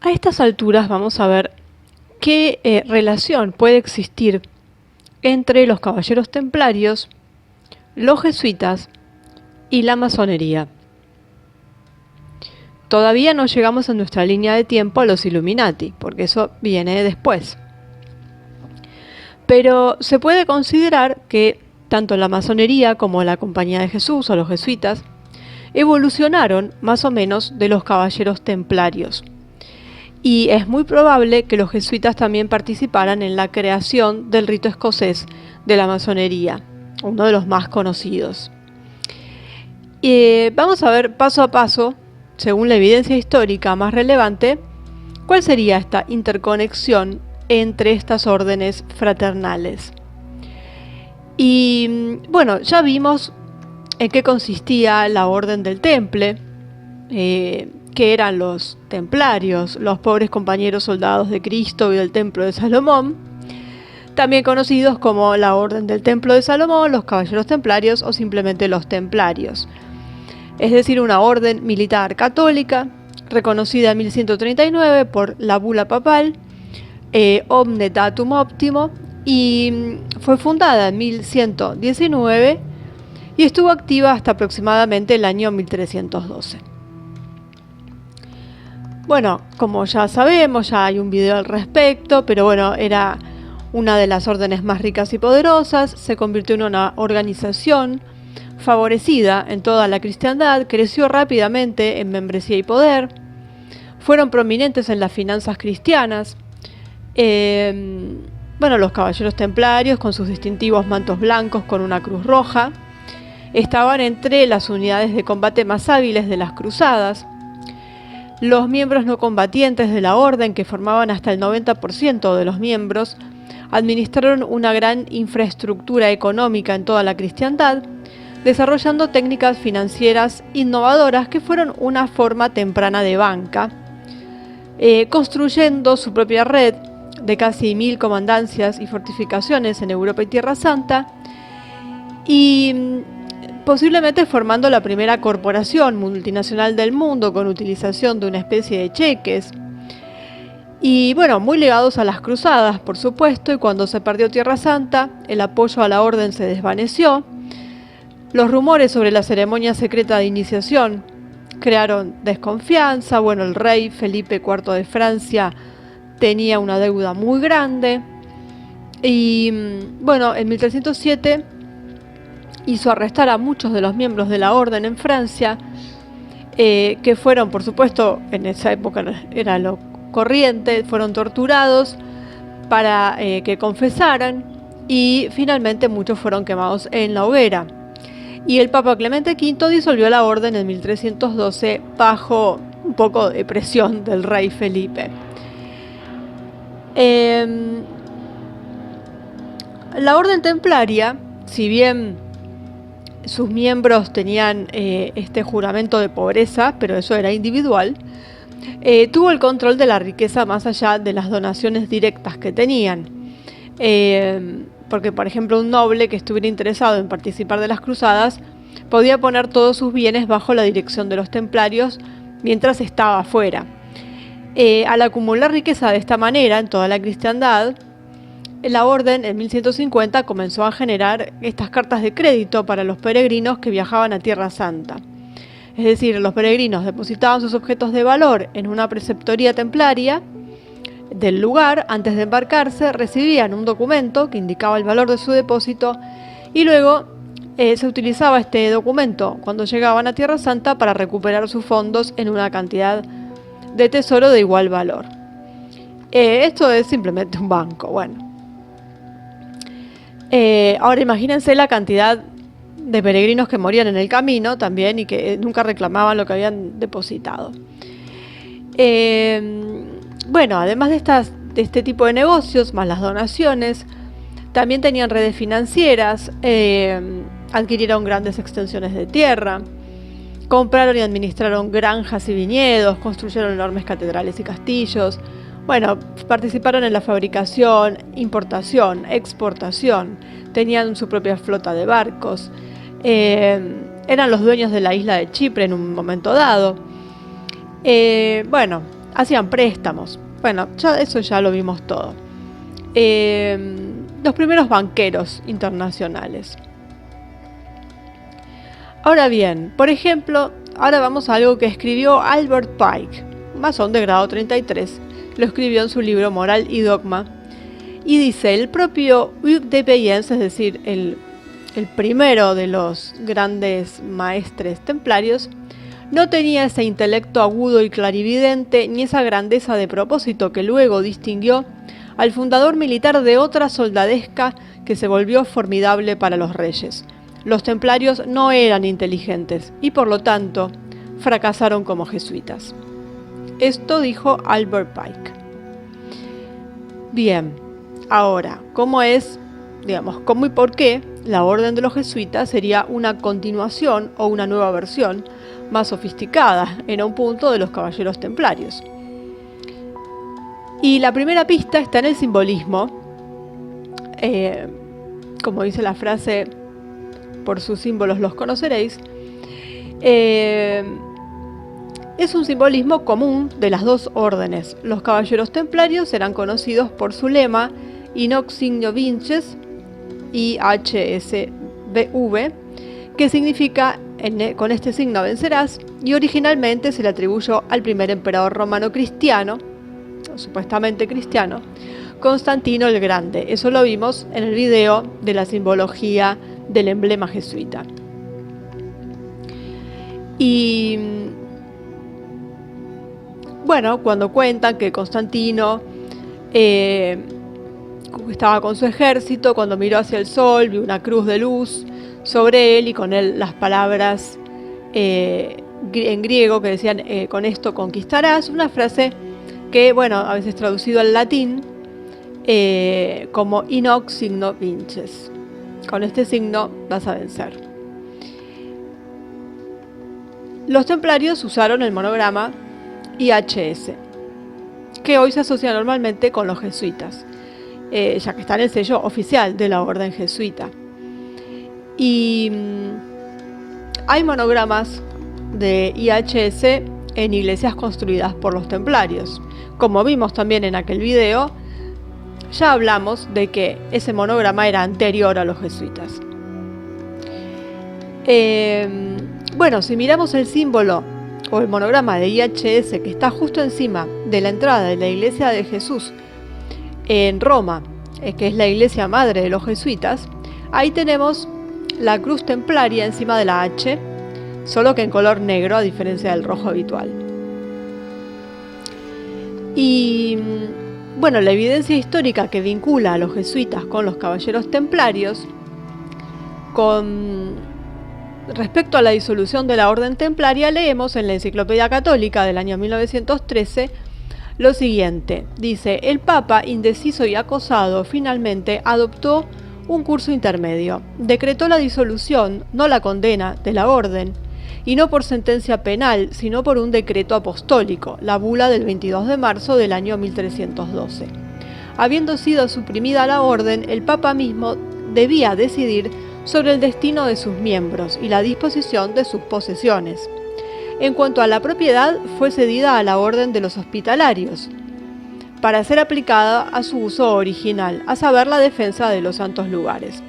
A estas alturas vamos a ver qué relación puede existir entre los caballeros templarios, los jesuitas y la masonería. Todavía no llegamos en nuestra línea de tiempo a los Illuminati, porque eso viene después. Pero se puede considerar que tanto la masonería como la Compañía de Jesús o los jesuitas evolucionaron más o menos de los caballeros templarios. Y es muy probable que los jesuitas también participaran en la creación del rito escocés de la masonería, uno de los más conocidos. Vamos a ver paso a paso, según la evidencia histórica más relevante, cuál sería esta interconexión entre estas órdenes fraternales. Y bueno, ya vimos en qué consistía la orden del Temple, que eran los templarios, los pobres compañeros soldados de Cristo y del Templo de Salomón, también conocidos como la Orden del Templo de Salomón, los Caballeros Templarios o simplemente los Templarios. Es decir, una orden militar católica, reconocida en 1139 por la bula papal Omnitatum Optimo, y fue fundada en 1119 y estuvo activa hasta aproximadamente el año 1312. Bueno, como ya sabemos, ya hay un video al respecto, pero bueno, era una de las órdenes más ricas y poderosas, se convirtió en una organización favorecida en toda la cristiandad, creció rápidamente en membresía y poder, fueron prominentes en las finanzas cristianas. Los caballeros templarios, con sus distintivos mantos blancos con una cruz roja, estaban entre las unidades de combate más hábiles de las cruzadas. Los miembros no combatientes de la orden, que formaban hasta el 90% de los miembros, administraron una gran infraestructura económica en toda la cristiandad, desarrollando técnicas financieras innovadoras que fueron una forma temprana de banca, construyendo su propia red de casi 1000 comandancias y fortificaciones en Europa y Tierra Santa, y posiblemente formando la primera corporación multinacional del mundo con utilización de una especie de cheques. Y bueno, muy ligados a las cruzadas, por supuesto, y cuando se perdió Tierra Santa, el apoyo a la orden se desvaneció. Los rumores sobre la ceremonia secreta de iniciación crearon desconfianza. Bueno, el rey Felipe IV de Francia tenía una deuda muy grande. Y bueno, en 1307 hizo arrestar a muchos de los miembros de la orden en Francia, que fueron, por supuesto, en esa época era lo corriente, fueron torturados para que confesaran, y finalmente muchos fueron quemados en la hoguera. Y el Papa Clemente V disolvió la orden en 1312 bajo un poco de presión del rey Felipe. La orden templaria, si bien sus miembros tenían este juramento de pobreza, pero eso era individual, tuvo el control de la riqueza más allá de las donaciones directas que tenían. Porque, por ejemplo, un noble que estuviera interesado en participar de las cruzadas podía poner todos sus bienes bajo la dirección de los templarios mientras estaba afuera. Al acumular riqueza de esta manera en toda la cristiandad, la orden en 1150 comenzó a generar estas cartas de crédito para los peregrinos que viajaban a Tierra Santa. Es decir, los peregrinos depositaban sus objetos de valor en una preceptoría templaria del lugar. Antes de embarcarse, recibían un documento que indicaba el valor de su depósito, y luego se utilizaba este documento cuando llegaban a Tierra Santa para recuperar sus fondos en una cantidad de tesoro de igual valor. Esto es simplemente un banco. Bueno, ahora imagínense la cantidad de peregrinos que morían en el camino también y que nunca reclamaban lo que habían depositado. Bueno, además de este tipo de negocios, más las donaciones, también tenían redes financieras, adquirieron grandes extensiones de tierra, compraron y administraron granjas y viñedos, construyeron enormes catedrales y castillos. Bueno, participaron en la fabricación, importación, exportación, tenían su propia flota de barcos, eran los dueños de la isla de Chipre en un momento dado. hacían préstamos. Bueno, eso ya lo vimos todo. Los primeros banqueros internacionales. Ahora bien, por ejemplo, ahora vamos a algo que escribió Albert Pike, masón de grado 33, lo escribió en su libro Moral y Dogma, y dice, el propio Hugues de Payens, es decir, el primero de los grandes maestres templarios, no tenía ese intelecto agudo y clarividente, ni esa grandeza de propósito que luego distinguió al fundador militar de otra soldadesca que se volvió formidable para los reyes. Los templarios no eran inteligentes y por lo tanto fracasaron como jesuitas. Esto dijo Albert Pike. Bien, ahora, ¿cómo y por qué la orden de los jesuitas sería una continuación o una nueva versión más sofisticada en un punto de los caballeros templarios? Y la primera pista está en el simbolismo. Como dice la frase, por sus símbolos los conoceréis. Es un simbolismo común de las dos órdenes. Los caballeros templarios eran conocidos por su lema In hoc signo vinces, IHSV, que significa con este signo vencerás, y originalmente se le atribuyó al primer emperador romano cristiano, supuestamente cristiano, Constantino el Grande. Eso lo vimos en el video de la simbología del emblema jesuita. Y bueno, cuando cuentan que Constantino estaba con su ejército, cuando miró hacia el sol, vio una cruz de luz sobre él y con él las palabras en griego que decían con esto conquistarás, una frase que, bueno, a veces traducido al latín como in hoc signo vinces. Con este signo vas a vencer. Los templarios usaron el monograma IHS, que hoy se asocia normalmente con los jesuitas, ya que está en el sello oficial de la orden jesuita. Y hay monogramas de IHS en iglesias construidas por los templarios. Como vimos también en aquel video, ya hablamos de que ese monograma era anterior a los jesuitas. Bueno, si miramos el símbolo o el monograma de IHS que está justo encima de la entrada de la iglesia de Jesús en Roma, que es la iglesia madre de los jesuitas, ahí tenemos la cruz templaria encima de la H, solo que en color negro a diferencia del rojo habitual. Y bueno, la evidencia histórica que vincula a los jesuitas con los caballeros templarios, con respecto a la disolución de la orden templaria, leemos en la Enciclopedia Católica del año 1913 lo siguiente. Dice, el Papa, indeciso y acosado, finalmente adoptó un curso intermedio. Decretó la disolución, no la condena, de la orden, y no por sentencia penal, sino por un decreto apostólico, la bula del 22 de marzo del año 1312. Habiendo sido suprimida la orden, el Papa mismo debía decidir sobre el destino de sus miembros y la disposición de sus posesiones. En cuanto a la propiedad, fue cedida a la orden de los hospitalarios, para ser aplicada a su uso original, a saber, la defensa de los santos lugares.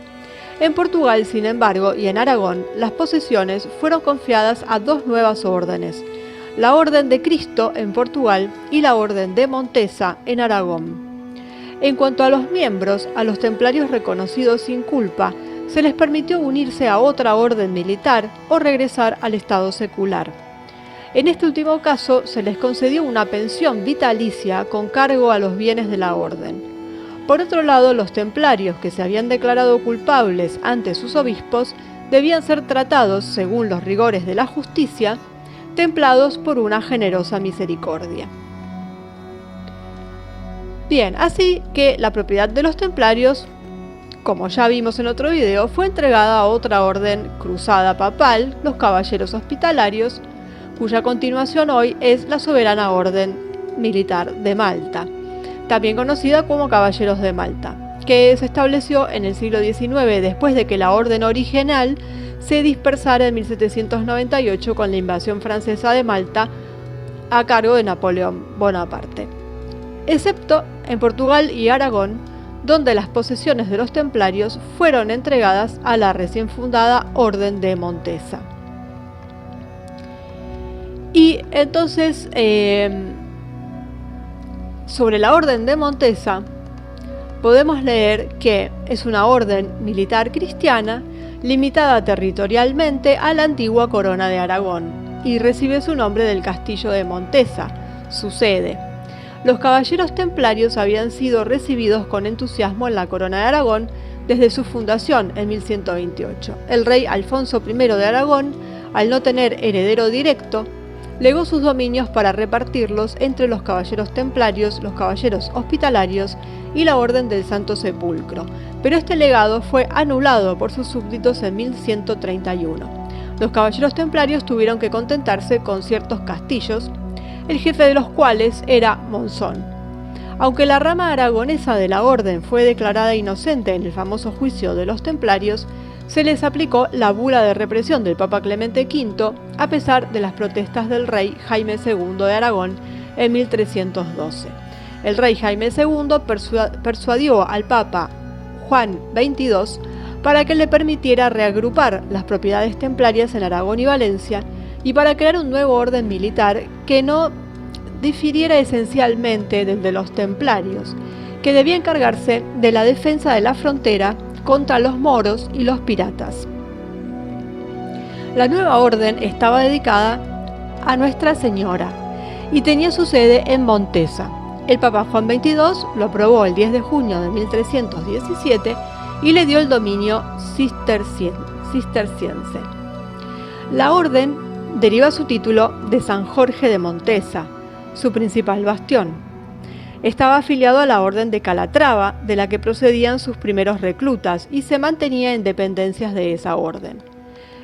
En Portugal, sin embargo, y en Aragón, las posesiones fueron confiadas a dos nuevas órdenes, la Orden de Cristo en Portugal y la Orden de Montesa en Aragón. En cuanto a los miembros, a los templarios reconocidos sin culpa, se les permitió unirse a otra orden militar o regresar al estado secular. En este último caso, se les concedió una pensión vitalicia con cargo a los bienes de la orden. Por otro lado, los templarios que se habían declarado culpables ante sus obispos debían ser tratados, según los rigores de la justicia, templados por una generosa misericordia. Bien, así que la propiedad de los templarios, como ya vimos en otro video, fue entregada a otra orden cruzada papal, los caballeros hospitalarios, cuya continuación hoy es la soberana orden militar de Malta, también conocida como Caballeros de Malta, que se estableció en el siglo XIX después de que la orden original se dispersara en 1798 con la invasión francesa de Malta, a cargo de Napoleón Bonaparte, excepto en Portugal y Aragón, donde las posesiones de los templarios fueron entregadas a la recién fundada Orden de Montesa. Y entonces, sobre la Orden de Montesa, podemos leer que es una orden militar cristiana limitada territorialmente a la antigua corona de Aragón y recibe su nombre del castillo de Montesa, su sede. Los caballeros templarios habían sido recibidos con entusiasmo en la corona de Aragón desde su fundación en 1128. El rey Alfonso I de Aragón, al no tener heredero directo, legó sus dominios para repartirlos entre los caballeros templarios, los caballeros hospitalarios y la Orden del Santo Sepulcro, pero este legado fue anulado por sus súbditos en 1131. Los caballeros templarios tuvieron que contentarse con ciertos castillos, el jefe de los cuales era Monzón. Aunque la rama aragonesa de la orden fue declarada inocente en el famoso juicio de los templarios, se les aplicó la bula de represión del Papa Clemente V, a pesar de las protestas del rey Jaime II de Aragón en 1312. El rey Jaime II persuadió al Papa Juan XXII para que le permitiera reagrupar las propiedades templarias en Aragón y Valencia y para crear un nuevo orden militar que no difiriera esencialmente del de los templarios, que debía encargarse de la defensa de la frontera contra los moros y los piratas. La nueva orden estaba dedicada a Nuestra Señora y tenía su sede en Montesa. El Papa Juan XXII lo aprobó el 10 de junio de 1317 y le dio el dominio cisterciense. La orden deriva su título de San Jorge de Montesa, su principal bastión. Estaba afiliado a la Orden de Calatrava, de la que procedían sus primeros reclutas, y se mantenía en dependencias de esa orden.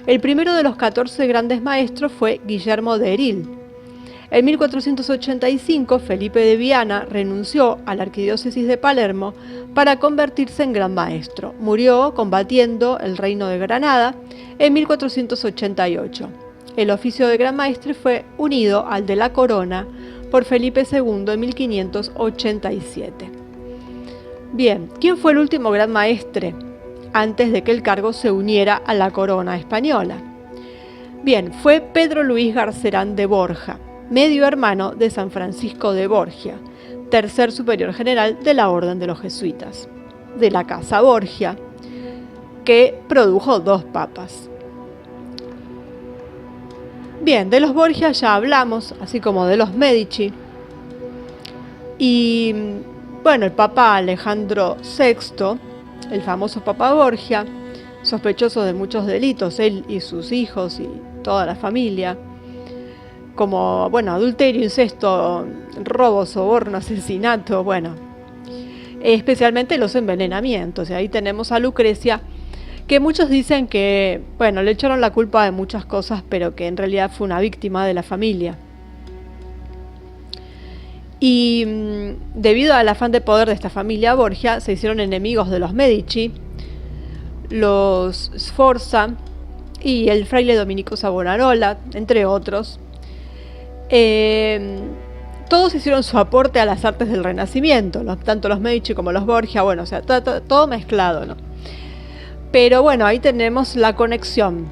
El primero de los 14 grandes maestros fue Guillermo de Eril. En 1485, Felipe de Viana renunció a la arquidiócesis de Palermo para convertirse en gran maestro. Murió combatiendo el reino de Granada en 1488. El oficio de gran maestre fue unido al de la corona por Felipe II en 1587. Bien, ¿quién fue el último gran maestre antes de que el cargo se uniera a la corona española? Bien, fue Pedro Luis Garcerán de Borja, medio hermano de San Francisco de Borgia, tercer superior general de la Orden de los Jesuitas, de la Casa Borgia, que produjo 2 papas. Bien, de los Borgia ya hablamos, así como de los Medici. Y bueno, el Papa Alejandro VI, el famoso Papa Borgia, sospechoso de muchos delitos, él y sus hijos y toda la familia, como, bueno, adulterio, incesto, robo, soborno, asesinato, bueno, especialmente los envenenamientos. Y ahí tenemos a Lucrecia, que muchos dicen que, bueno, le echaron la culpa de muchas cosas, pero que en realidad fue una víctima de la familia. Y debido al afán de poder de esta familia Borgia, se hicieron enemigos de los Medici, los Sforza y el fraile dominico Savonarola, entre otros. Todos hicieron su aporte a las artes del Renacimiento, tanto los Medici como los Borgia, bueno, o sea, todo mezclado, ¿no? Pero bueno, ahí tenemos la conexión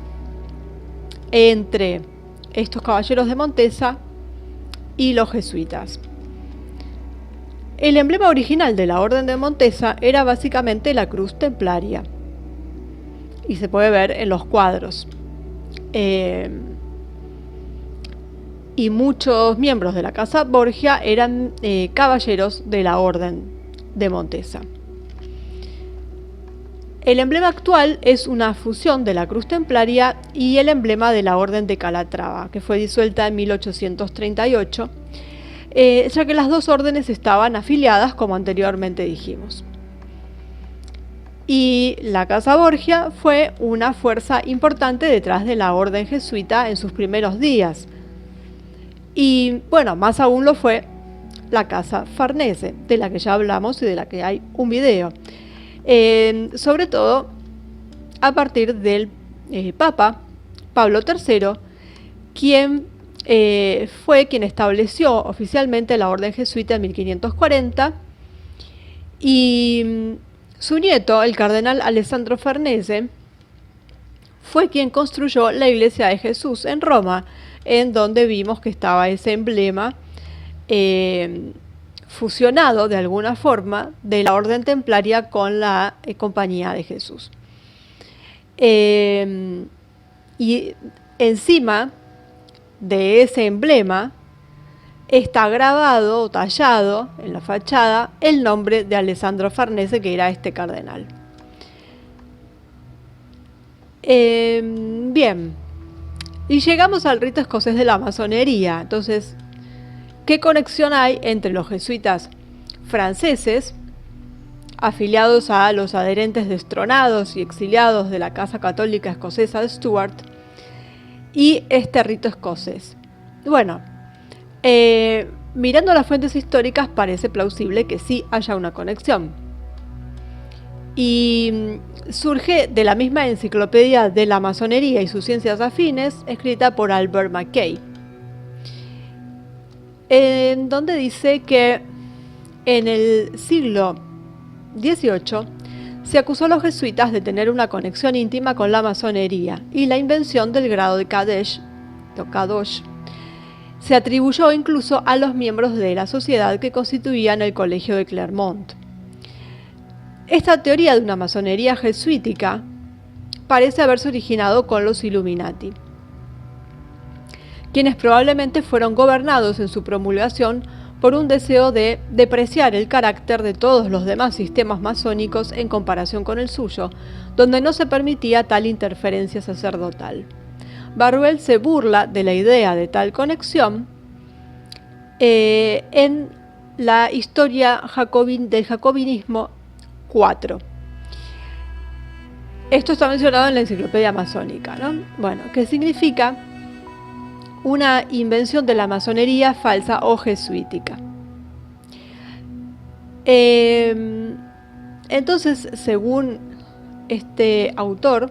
entre estos caballeros de Montesa y los jesuitas. El emblema original de la Orden de Montesa era básicamente la cruz templaria, y se puede ver en los cuadros. Y muchos miembros de la Casa Borgia eran caballeros de la Orden de Montesa. El emblema actual es una fusión de la cruz templaria y el emblema de la Orden de Calatrava, que fue disuelta en 1838, ya que las dos órdenes estaban afiliadas, como anteriormente dijimos. Y la Casa Borgia fue una fuerza importante detrás de la orden jesuita en sus primeros días. Y bueno, más aún lo fue la Casa Farnese, de la que ya hablamos y de la que hay un video. Sobre todo a partir del Papa Pablo III, quien fue quien estableció oficialmente la orden jesuita en 1540 y su nieto, el cardenal Alessandro Farnese, fue quien construyó la Iglesia de Jesús en Roma, en donde vimos que estaba ese emblema fusionado de alguna forma de la orden templaria con la Compañía de Jesús. Y encima de ese emblema está grabado o tallado en la fachada el nombre de Alessandro Farnese, que era este cardenal. Bien, y llegamos al rito escocés de la masonería. Entonces, ¿qué conexión hay entre los jesuitas franceses, afiliados a los adherentes destronados y exiliados de la Casa Católica Escocesa de Stuart, y este rito escocés? Bueno, mirando las fuentes históricas parece plausible que sí haya una conexión. Y surge de la misma enciclopedia de la masonería y sus ciencias afines, escrita por Albert Mackay, en donde dice que en el siglo XVIII se acusó a los jesuitas de tener una conexión íntima con la masonería, y la invención del grado de Kadosh se atribuyó incluso a los miembros de la sociedad que constituían el Colegio de Clermont. Esta teoría de una masonería jesuítica parece haberse originado con los Illuminati, quienes probablemente fueron gobernados en su promulgación por un deseo de depreciar el carácter de todos los demás sistemas masónicos en comparación con el suyo, donde no se permitía tal interferencia sacerdotal. Barruel se burla de la idea de tal conexión en la historia del jacobinismo 4. Esto está mencionado en la enciclopedia masónica, ¿no? Bueno, ¿qué significa? Una invención de la masonería falsa o jesuítica. Entonces, según este autor,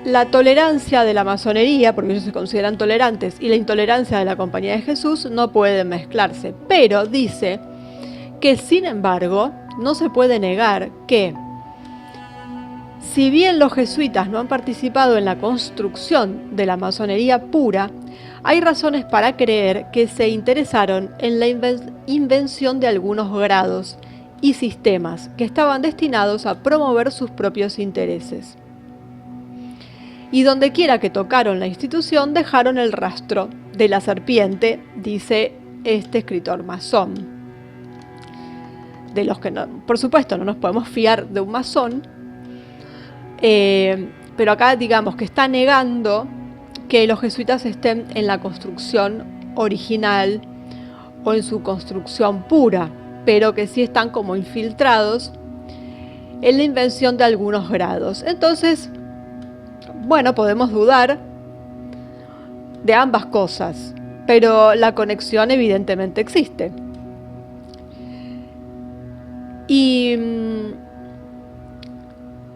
la tolerancia de la masonería, porque ellos se consideran tolerantes, y la intolerancia de la Compañía de Jesús no pueden mezclarse, pero dice que, sin embargo, no se puede negar que, si bien los jesuitas no han participado en la construcción de la masonería pura, hay razones para creer que se interesaron en la invención de algunos grados y sistemas que estaban destinados a promover sus propios intereses. Y donde quiera que tocaron la institución, dejaron el rastro de la serpiente, dice este escritor masón, de los que, no, por supuesto, no nos podemos fiar de un masón, pero acá digamos que está negando que los jesuitas estén en la construcción original o en su construcción pura, pero que sí están como infiltrados en la invención de algunos grados. Entonces, bueno, podemos dudar de ambas cosas, pero la conexión evidentemente existe. Y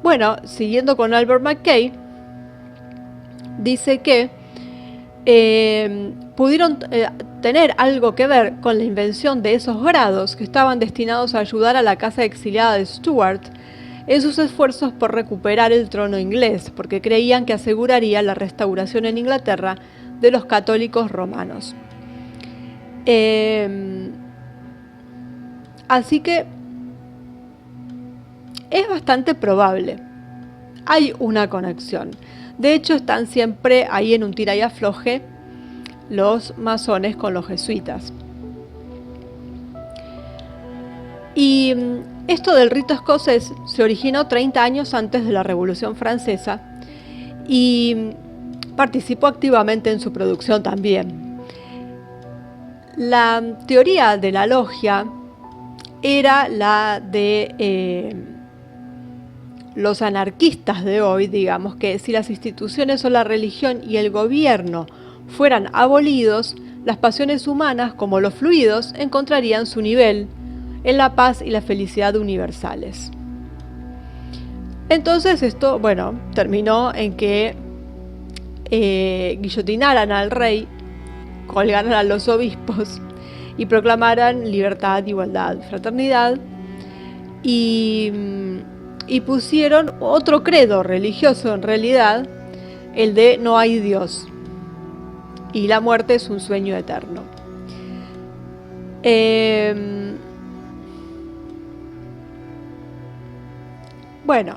bueno, siguiendo con Albert Mackay, dice que pudieron tener algo que ver con la invención de esos grados que estaban destinados a ayudar a la casa exiliada de Stuart en sus esfuerzos por recuperar el trono inglés, porque creían que aseguraría la restauración en Inglaterra de los católicos romanos. Así que es bastante probable. Hay una conexión. De hecho, están siempre ahí en un tira y afloje los masones con los jesuitas. Y esto del rito escocés se originó 30 años antes de la Revolución Francesa y participó activamente en su producción también. La teoría de la logia era la de los anarquistas de hoy, digamos, que si las instituciones o la religión y el gobierno fueran abolidos, las pasiones humanas, como los fluidos, encontrarían su nivel en la paz y la felicidad universales. Entonces esto, bueno, terminó en que guillotinaran al rey, colgaran a los obispos y proclamaran libertad, igualdad, fraternidad, y pusieron otro credo religioso, en realidad, el de no hay Dios y la muerte es un sueño eterno. Bueno,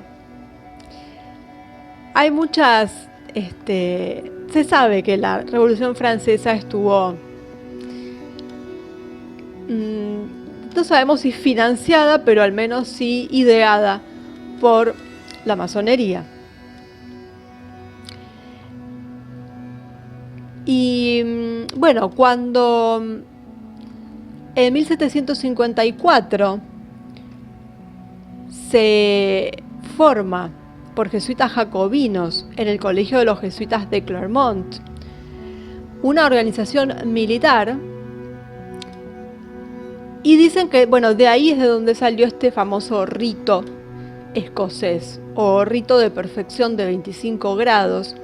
hay muchas, se sabe que la Revolución Francesa estuvo, no sabemos si financiada, pero al menos sí ideada por la masonería. Y bueno, cuando en 1754 se forma por jesuitas jacobinos en el Colegio de los Jesuitas de Clermont una organización militar, y dicen que, bueno, de ahí es de donde salió este famoso rito escocés o rito de perfección de 25 grados,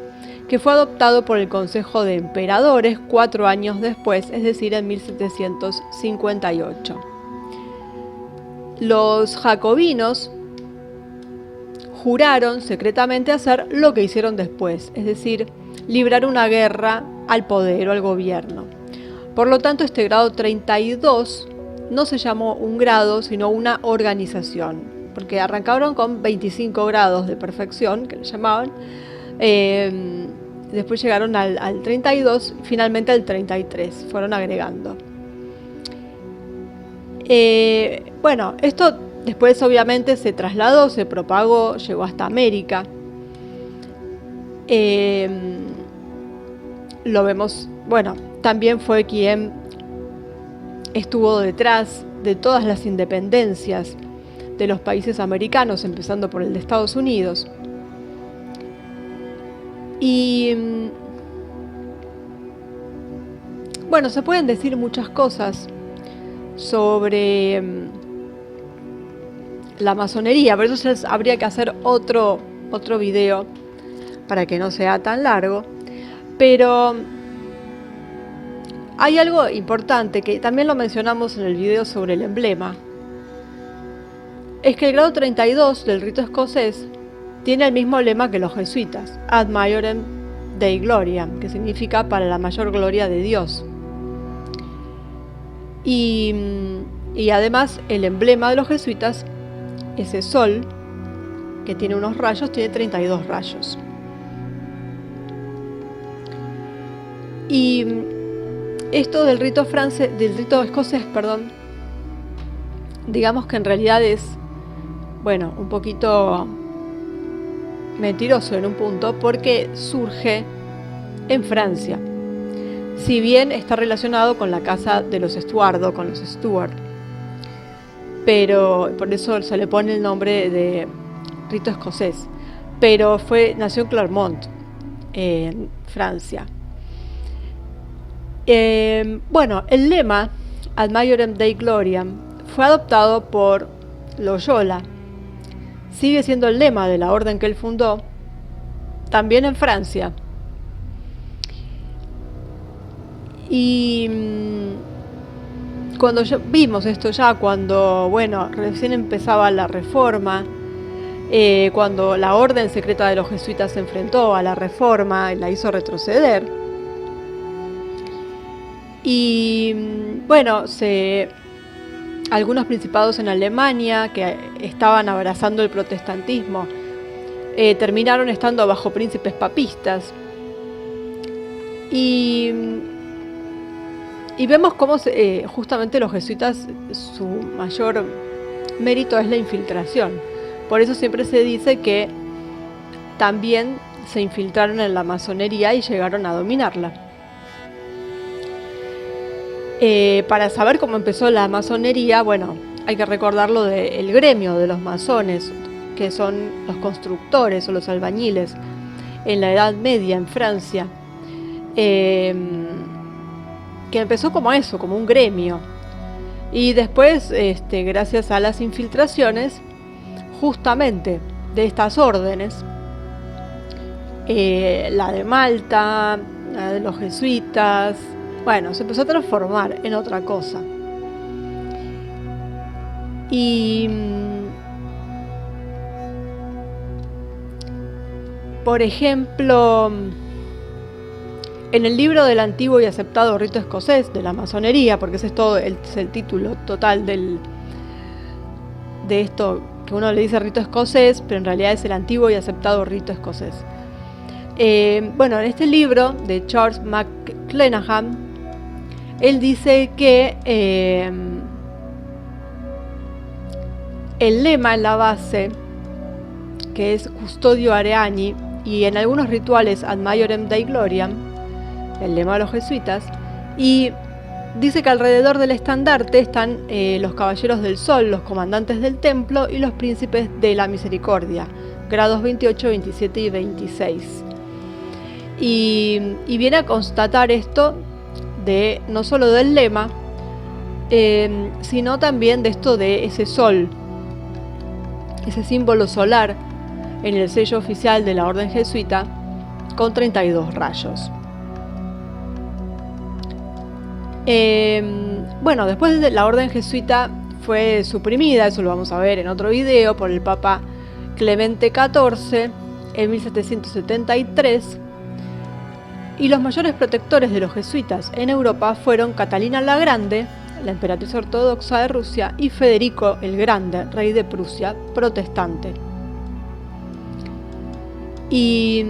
que fue adoptado por el Consejo de Emperadores 4 años después, es decir, en 1758. Los jacobinos juraron secretamente hacer lo que hicieron después, es decir, librar una guerra al poder o al gobierno. Por lo tanto, este grado 32 no se llamó un grado, sino una organización, porque arrancaron con 25 grados de perfección, que le llamaban, después llegaron al 32, finalmente al 33, fueron agregando. Bueno, esto después obviamente se trasladó, se propagó, llegó hasta América. Lo vemos, bueno, también fue quien estuvo detrás de todas las independencias de los países americanos, empezando por el de Estados Unidos. Y bueno, se pueden decir muchas cosas sobre la masonería, pero eso ya habría que hacer otro video para que no sea tan largo. Pero hay algo importante que también lo mencionamos en el video sobre el emblema. Es que el grado 32 del rito escocés tiene el mismo lema que los jesuitas, Ad Maiorem Dei Gloriam, que significa para la mayor gloria de Dios. Y además el emblema de los jesuitas, ese sol, que tiene unos rayos, tiene 32 rayos. Y esto del rito escocés, digamos que en realidad es, bueno, un poquito mentiroso en un punto, porque surge en Francia, si bien está relacionado con la casa de los Estuardo, con los Stuart, pero por eso se le pone el nombre de rito escocés, pero nació en Clermont, en Francia. Bueno, el lema Ad Maiorem Dei Gloriam fue adoptado por Loyola. Sigue siendo el lema de la orden que él fundó, también en Francia. Y cuando vimos esto cuando, bueno, recién empezaba la Reforma, cuando la orden secreta de los jesuitas se enfrentó a la Reforma y la hizo retroceder. Y bueno, algunos principados en Alemania que estaban abrazando el protestantismo terminaron estando bajo príncipes papistas. Y vemos cómo justamente los jesuitas, su mayor mérito es la infiltración. Por eso siempre se dice que también se infiltraron en la masonería y llegaron a dominarla. Para saber cómo empezó la masonería, bueno, hay que recordar lo del gremio de los masones, que son los constructores o los albañiles en la Edad Media en Francia, que empezó como eso, como un gremio, y después, gracias a las infiltraciones justamente de estas órdenes, la de Malta, la de los jesuitas. Bueno, se empezó a transformar en otra cosa. Y por ejemplo, en el libro del antiguo y aceptado rito escocés de la masonería, porque ese es todo es el título total de esto que uno le dice rito escocés, pero en realidad es el antiguo y aceptado rito escocés. Bueno, en este libro de Charles McClenaghan, él dice que el lema en la base, que es Custodio Areani, y en algunos rituales Ad Maiorem Dei Gloriam, el lema de los jesuitas, y dice que alrededor del estandarte están los caballeros del sol, los comandantes del templo y los príncipes de la misericordia, grados 28, 27 y 26. Y viene a constatar esto de no solo del lema, sino también de esto de ese sol, ese símbolo solar en el sello oficial de la orden jesuita con 32 rayos. Bueno, después de la orden jesuita fue suprimida, eso lo vamos a ver en otro video, por el Papa Clemente XIV en 1773, y los mayores protectores de los jesuitas en Europa fueron Catalina la Grande, la emperatriz ortodoxa de Rusia, y Federico el Grande, rey de Prusia, protestante. Y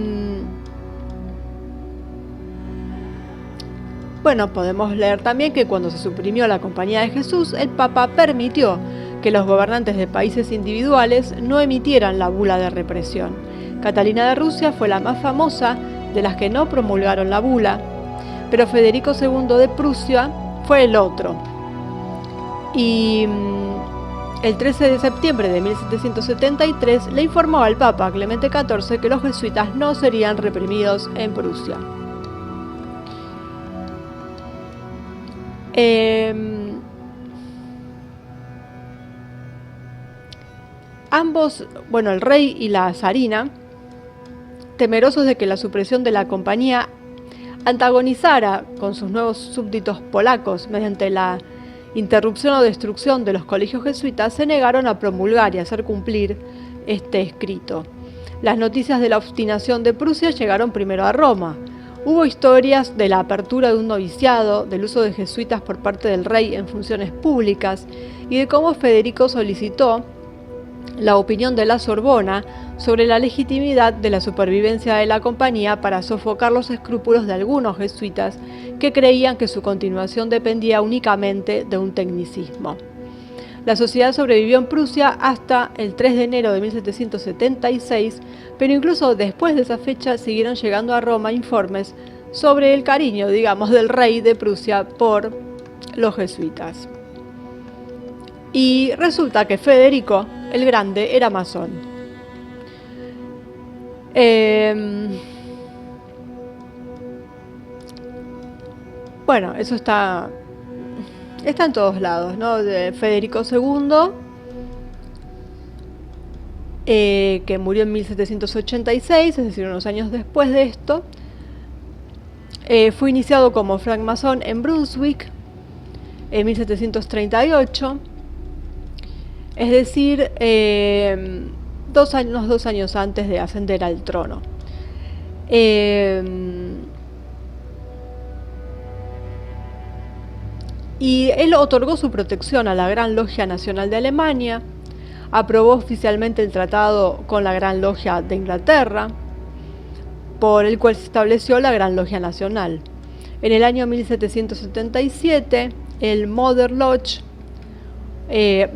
bueno, podemos leer también que cuando se suprimió la Compañía de Jesús, el Papa permitió que los gobernantes de países individuales no emitieran la bula de represión. Catalina de Rusia fue la más famosa de las que no promulgaron la bula, pero Federico II de Prusia fue el otro. Y el 13 de septiembre de 1773 le informó al Papa Clemente XIV que los jesuitas no serían reprimidos en Prusia. Ambos, bueno, el rey y la zarina, temerosos de que la supresión de la compañía antagonizara con sus nuevos súbditos polacos mediante la interrupción o destrucción de los colegios jesuitas, se negaron a promulgar y hacer cumplir este escrito. Las noticias de la obstinación de Prusia llegaron primero a Roma. Hubo historias de la apertura de un noviciado, del uso de jesuitas por parte del rey en funciones públicas y de cómo Federico solicitó la opinión de la Sorbona sobre la legitimidad de la supervivencia de la compañía para sofocar los escrúpulos de algunos jesuitas que creían que su continuación dependía únicamente de un tecnicismo. La sociedad sobrevivió en Prusia hasta el 3 de enero de 1776, pero incluso después de esa fecha siguieron llegando a Roma informes sobre el cariño, digamos, del rey de Prusia por los jesuitas. Y resulta que Federico el Grande era masón. Bueno, eso está en todos lados, ¿no? De Federico II, que murió en 1786, es decir, unos años después de esto. Fue iniciado como francmasón en Brunswick en 1738, es decir, unos 2 años antes de ascender al trono. Y él otorgó su protección a la Gran Logia Nacional de Alemania, aprobó oficialmente el tratado con la Gran Logia de Inglaterra, por el cual se estableció la Gran Logia Nacional. En el año 1777, el Mother Lodge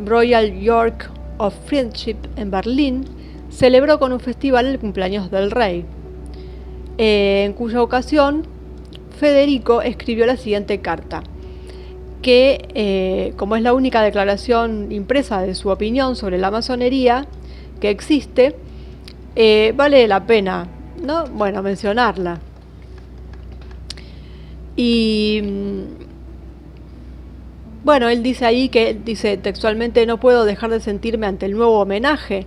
Royal York of Friendship en Berlín celebró con un festival el cumpleaños del rey, en cuya ocasión Federico escribió la siguiente carta, que como es la única declaración impresa de su opinión sobre la masonería que existe, vale la pena, ¿no? Bueno, mencionarla. Y bueno, él dice ahí que, dice textualmente: no puedo dejar de sentirme ante el nuevo homenaje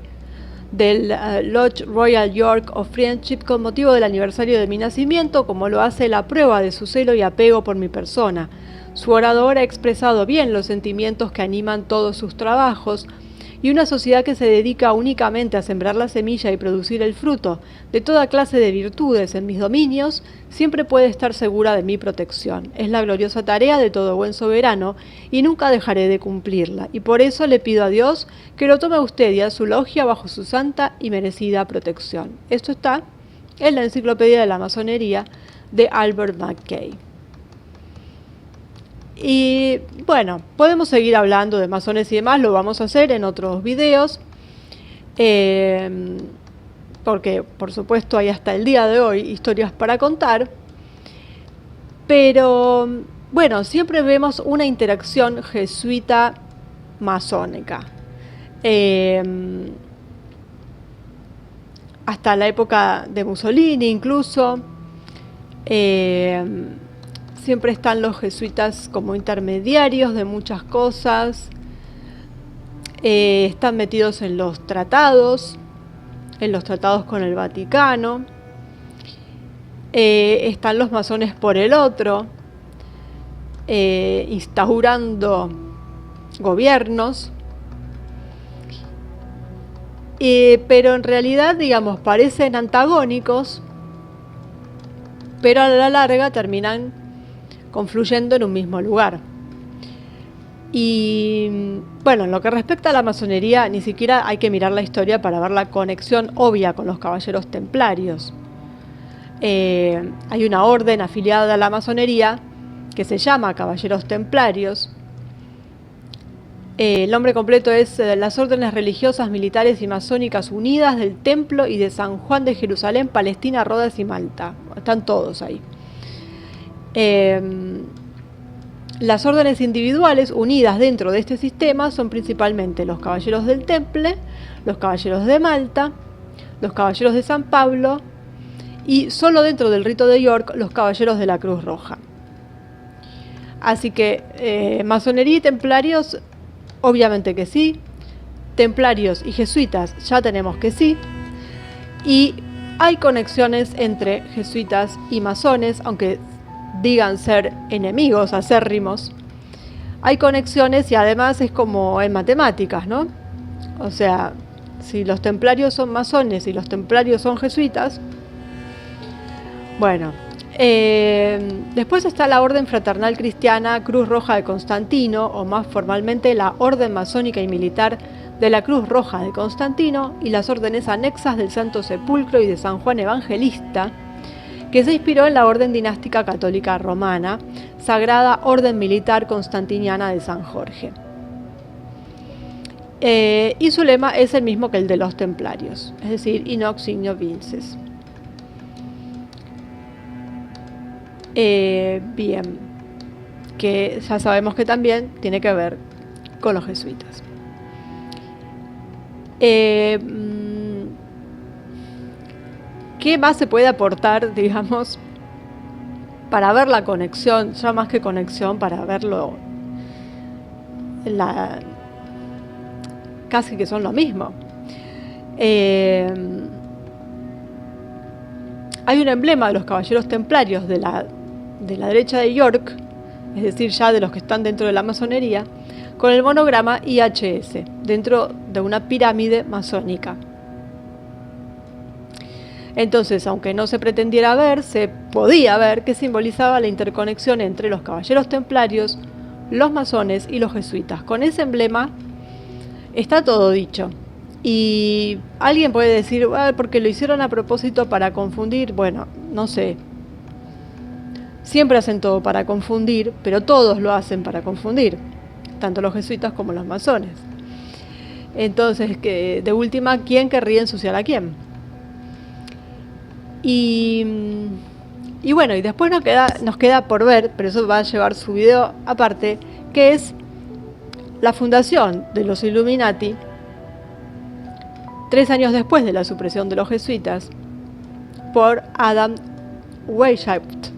del Lodge Royal York of Friendship con motivo del aniversario de mi nacimiento, como lo hace la prueba de su celo y apego por mi persona. Su orador ha expresado bien los sentimientos que animan todos sus trabajos, y una sociedad que se dedica únicamente a sembrar la semilla y producir el fruto de toda clase de virtudes en mis dominios, siempre puede estar segura de mi protección. Es la gloriosa tarea de todo buen soberano y nunca dejaré de cumplirla. Y por eso le pido a Dios que lo tome a usted y a su logia bajo su santa y merecida protección. Esto está en la Enciclopedia de la Masonería de Albert McKay. Y bueno, podemos seguir hablando de masones y demás, lo vamos a hacer en otros videos, porque por supuesto hay hasta el día de hoy historias para contar, pero bueno, siempre vemos una interacción jesuita-masónica. Hasta la época de Mussolini incluso, siempre están los jesuitas como intermediarios de muchas cosas, están metidos en los tratados con el Vaticano, están los masones por el otro, instaurando gobiernos, pero en realidad, digamos, parecen antagónicos, pero a la larga terminan confluyendo en un mismo lugar. Y bueno, en lo que respecta a la masonería, ni siquiera hay que mirar la historia para ver la conexión obvia con los caballeros templarios. Hay una orden afiliada a la masonería que se llama Caballeros Templarios. El nombre completo es las órdenes religiosas, militares y masónicas unidas del Templo y de San Juan de Jerusalén, Palestina, Rodas y Malta. Están todos ahí. Las órdenes individuales unidas dentro de este sistema son principalmente los Caballeros del Temple, los Caballeros de Malta, los Caballeros de San Pablo y solo dentro del rito de York los Caballeros de la Cruz Roja. Así que masonería y templarios, obviamente que sí. Templarios y jesuitas ya tenemos que sí. Y hay conexiones entre jesuitas y masones, aunque digan ser enemigos acérrimos. Hay conexiones y además es como en matemáticas, ¿no? O sea, si los templarios son masones y los templarios son jesuitas, bueno. Después está la Orden Fraternal Cristiana Cruz Roja de Constantino, o más formalmente la Orden Masónica y Militar de la Cruz Roja de Constantino, y las órdenes anexas del Santo Sepulcro y de San Juan Evangelista, que se inspiró en la Orden Dinástica Católica Romana, Sagrada Orden Militar Constantiniana de San Jorge. Y su lema es el mismo que el de los templarios, es decir, in hoc signo vinces. Bien, que ya sabemos que también tiene que ver con los jesuitas. ¿Qué más se puede aportar, digamos, para ver la conexión, ya más que conexión, para verlo, casi que son lo mismo? Hay un emblema de los caballeros templarios de la derecha de York, es decir, ya de los que están dentro de la masonería, con el monograma IHS, dentro de una pirámide masónica. Entonces, aunque no se pretendiera ver, se podía ver que simbolizaba la interconexión entre los caballeros templarios, los masones y los jesuitas. Con ese emblema está todo dicho. Y alguien puede decir, porque lo hicieron a propósito para confundir. Bueno, no sé. Siempre hacen todo para confundir, pero todos lo hacen para confundir, tanto los jesuitas como los masones. Entonces, que de última, ¿quién querría ensuciar a quién? Y bueno, y después nos queda por ver, pero eso va a llevar su video aparte, que es la fundación de los Illuminati, 3 años después de la supresión de los jesuitas, por Adam Weishaupt,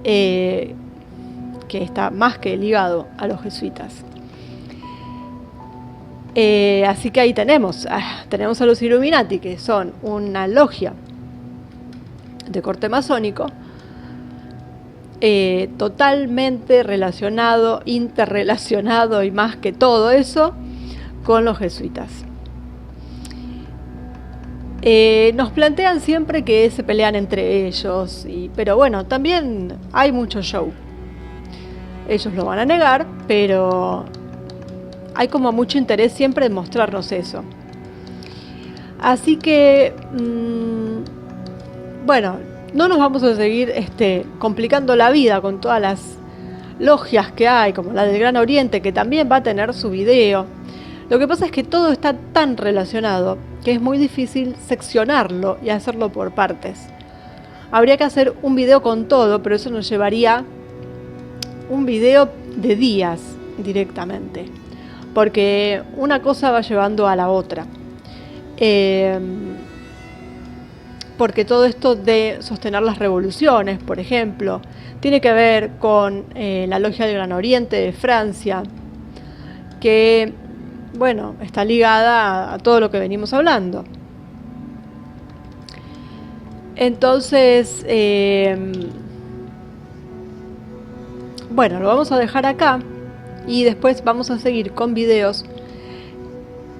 que está más que ligado a los jesuitas. Así que ahí tenemos a los Illuminati, que son una logia de corte masónico, totalmente relacionado, interrelacionado y más que todo eso con los jesuitas. Nos plantean siempre que se pelean entre ellos, pero bueno, también hay mucho show. Ellos lo van a negar, pero hay como mucho interés siempre en mostrarnos eso. Así que, bueno, no nos vamos a seguir complicando la vida con todas las logias que hay, como la del Gran Oriente, que también va a tener su video. Lo que pasa es que todo está tan relacionado que es muy difícil seccionarlo y hacerlo por partes. Habría que hacer un video con todo, pero eso nos llevaría un video de días directamente, porque una cosa va llevando a la otra. Porque todo esto de sostener las revoluciones, por ejemplo, tiene que ver con la Logia del Gran Oriente de Francia, que, bueno, está ligada a todo lo que venimos hablando. Entonces, bueno, lo vamos a dejar acá y después vamos a seguir con videos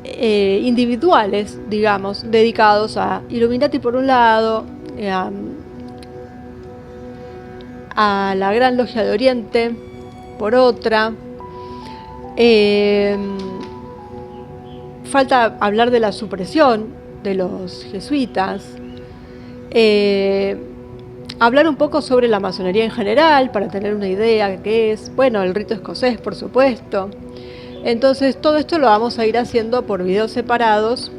individuales, digamos, dedicados a Illuminati por un lado, a la Gran Logia de Oriente por otra. Falta hablar de la supresión de los jesuitas, hablar un poco sobre la masonería en general para tener una idea de qué es, bueno, el rito escocés, por supuesto. Entonces todo esto lo vamos a ir haciendo por videos separados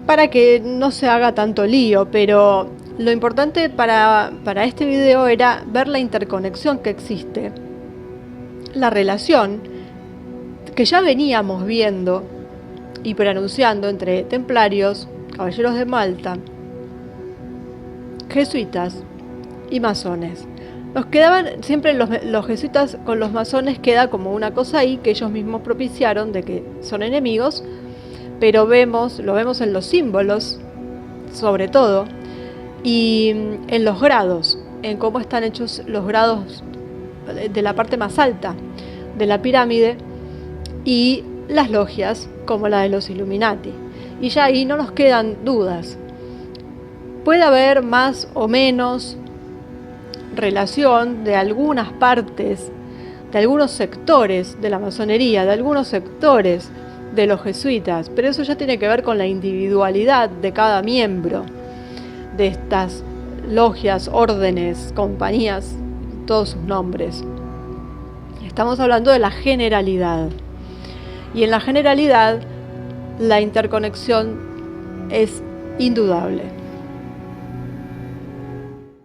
para que no se haga tanto lío, pero lo importante para este video era ver la interconexión que existe, la relación que ya veníamos viendo y preanunciando entre templarios, caballeros de Malta, jesuitas y masones. Nos quedaban siempre los jesuitas con los masones, queda como una cosa ahí que ellos mismos propiciaron de que son enemigos, pero lo vemos en los símbolos, sobre todo, y en los grados, en cómo están hechos los grados de la parte más alta de la pirámide y las logias como la de los Illuminati. Y ya ahí no nos quedan dudas. Puede haber más o menos relación de algunas partes, de algunos sectores de la masonería, de algunos sectores de los jesuitas, pero eso ya tiene que ver con la individualidad de cada miembro de estas logias, órdenes, compañías, todos sus nombres. Estamos hablando de la generalidad. Y en la generalidad, la interconexión es indudable.